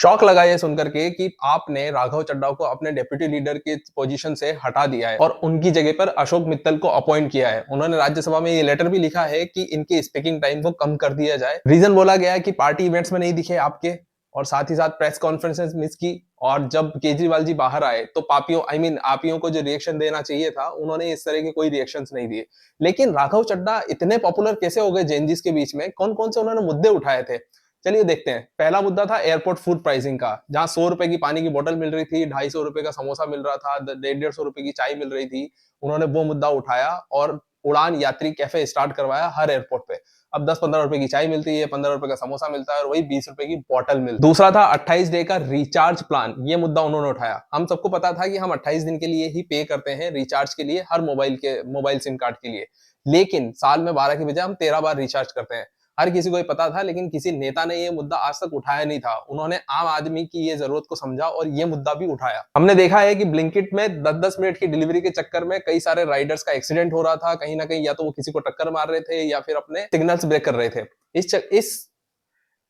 Shock लगा ये सुनकर के कि आपने राघव चड्ढा को अपने डेप्यूटी लीडर की पोजीशन से हटा दिया है और उनकी जगह पर अशोक मित्तल को अपॉइंट किया है। उन्होंने राज्यसभा में ये लेटर भी लिखा है कि इनकी स्पीकिंग टाइम को कम कर दिया जाए। रीजन बोला गया है कि पार्टी इवेंट्स में नहीं दिखे आपके, और साथ ही साथ प्रेस कॉन्फ्रेंसेस मिस की। और जब केजरीवाल जी बाहर आए तो पापियों आपियों को जो रिएक्शन देना चाहिए था, उन्होंने इस तरह के कोई रिएक्शंस नहीं दिए। लेकिन राघव चड्ढा इतने पॉपुलर कैसे हो गए जेएनजीस के बीच में? कौन कौन से उन्होंने मुद्दे उठाए थे, चलिए देखते हैं। पहला मुद्दा था एयरपोर्ट फूड प्राइसिंग का, जहां 100 रुपए की पानी की बोतल मिल रही थी, 250 रुपए का समोसा मिल रहा था, 150 रुपए की चाय मिल रही थी। उन्होंने वो मुद्दा उठाया और उड़ान यात्री कैफे स्टार्ट करवाया हर एयरपोर्ट पे। अब 10-15 रुपए की चाय मिलती है, 15 रुपए का समोसा मिलता है और वही 20 रुपए की बोतल मिलती है। दूसरा था 28 डे का रिचार्ज प्लान, ये मुद्दा उन्होंने उठाया। हम सबको पता था कि हम 28 दिन के लिए ही पे करते हैं रिचार्ज के लिए, हर मोबाइल सिम कार्ड के लिए। लेकिन साल में 12 के बजाय हम 13 बार रिचार्ज करते हैं। हर किसी को ये पता था, लेकिन किसी नेता ने ये मुद्दा आज तक उठाया नहीं था। उन्होंने आम आदमी की ये जरूरत को समझा और ये मुद्दा भी उठाया। हमने देखा है कि ब्लिंकिट में 10-10 मिनट की डिलीवरी के चक्कर में कई सारे राइडर्स का एक्सीडेंट हो रहा था। कहीं ना कहीं या तो वो किसी को टक्कर मार रहे थे या फिर अपने सिग्नल्स ब्रेक कर रहे थे।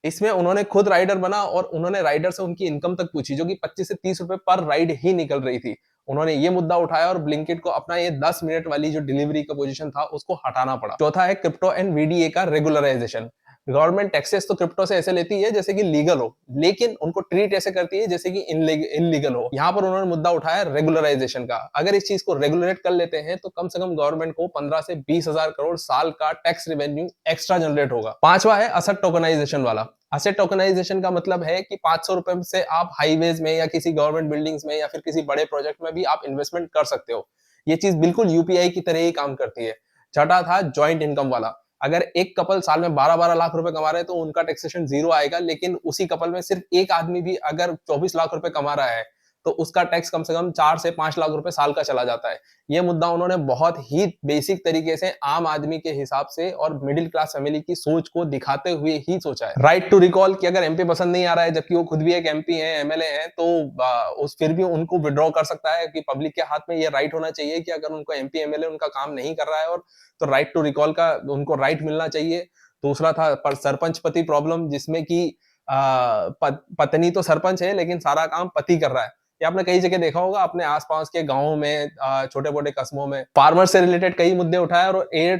इसमें उन्होंने खुद राइडर बना और उन्होंने राइडर से उनकी इनकम तक पूछी, जो कि 25 से 30 रुपए पर राइड ही निकल रही थी। उन्होंने ये मुद्दा उठाया और ब्लिंकिट को अपना ये 10 मिनट वाली जो डिलीवरी का पोजीशन था उसको हटाना पड़ा। चौथा है क्रिप्टो एंड वीडीए का रेगुलराइजेशन। गवर्नमेंट टैक्सेस तो क्रिप्टो से ऐसे लेती है जैसे कि लीगल हो, लेकिन उनको ट्रीट ऐसे करती है जैसे कि इनलीगल हो। यहाँ पर उन्होंने मुद्दा उठाया रेगुलराइजेशन का। अगर इस चीज को रेगुलेट कर लेते हैं तो कम से कम गवर्नमेंट को 15 से 20 हजार करोड़ साल का टैक्स रेवेन्यू एक्स्ट्रा जनरेट होगा। पांचवा है असेट टोकनाइजेशन वाला। असेट टोकनाइजेशन का मतलब है कि 500 रुपए से आप हाईवेज में या किसी गवर्नमेंट बिल्डिंग्स में या फिर किसी बड़े प्रोजेक्ट में भी आप इन्वेस्टमेंट कर सकते हो। ये चीज बिल्कुल यूपीआई की तरह ही काम करती है। छठा था ज्वाइंट इनकम वाला। अगर एक कपल साल में 12-12 लाख रुपए कमा रहे हैं तो उनका टैक्सेशन जीरो आएगा, लेकिन उसी कपल में सिर्फ एक आदमी भी अगर 24 लाख रुपए कमा रहा है तो उसका टैक्स कम से कम 4 से 5 लाख रुपए साल का चला जाता है। ये मुद्दा उन्होंने बहुत ही बेसिक तरीके से आम आदमी के हिसाब से और मिडिल क्लास फैमिली की सोच को दिखाते हुए ही सोचा है। राइट टू रिकॉल कि अगर एमपी पसंद नहीं आ रहा है, जबकि वो खुद भी एक एमपी है, एमएलए है, तो उस फिर भी उनको विड्रॉ कर सकता है कि पब्लिक के हाथ में ये राइट होना चाहिए कि अगर उनको एमपी एमएलए उनका काम नहीं कर रहा है और तो राइट टू रिकॉल का उनको राइट मिलना चाहिए। दूसरा था सरपंच पति प्रॉब्लम, जिसमें कि पत्नी तो सरपंच है लेकिन सारा काम पति कर रहा है। ये आपने कई जगह देखा होगा अपने आसपास के गांवों में, छोटे मोटे कस्बों में। फार्मर से रिलेटेड कई मुद्दे उठाए और एयर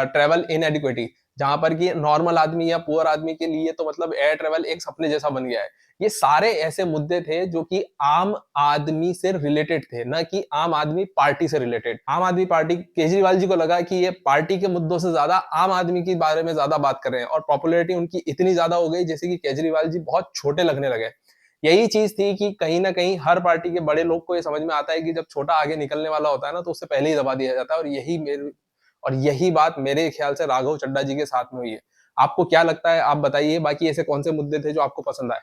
ट्रेवल इनएडिक्विटी, जहां पर कि नॉर्मल आदमी या पुअर आदमी के लिए तो मतलब एयर ट्रेवल एक सपने जैसा बन गया है। ये सारे ऐसे मुद्दे थे जो कि आम आदमी से रिलेटेड थे, ना कि आम आदमी पार्टी से रिलेटेड। आम आदमी पार्टी, केजरीवाल जी को लगा कि ये पार्टी के मुद्दों से ज्यादा आम आदमी के बारे में ज्यादा बात कर रहे हैं और पॉपुलैरिटी उनकी इतनी ज्यादा हो गई जैसे कि केजरीवाल जी बहुत छोटे लगने लगे। यही चीज थी कि कहीं ना कहीं हर पार्टी के बड़े लोग को ये समझ में आता है कि जब छोटा आगे निकलने वाला होता है ना, तो उससे पहले ही दबा दिया जाता है। और यही बात मेरे ख्याल से राघव चड्ढा जी के साथ में हुई है। आपको क्या लगता है, आप बताइए। बाकी ऐसे कौन से मुद्दे थे जो आपको पसंद आए?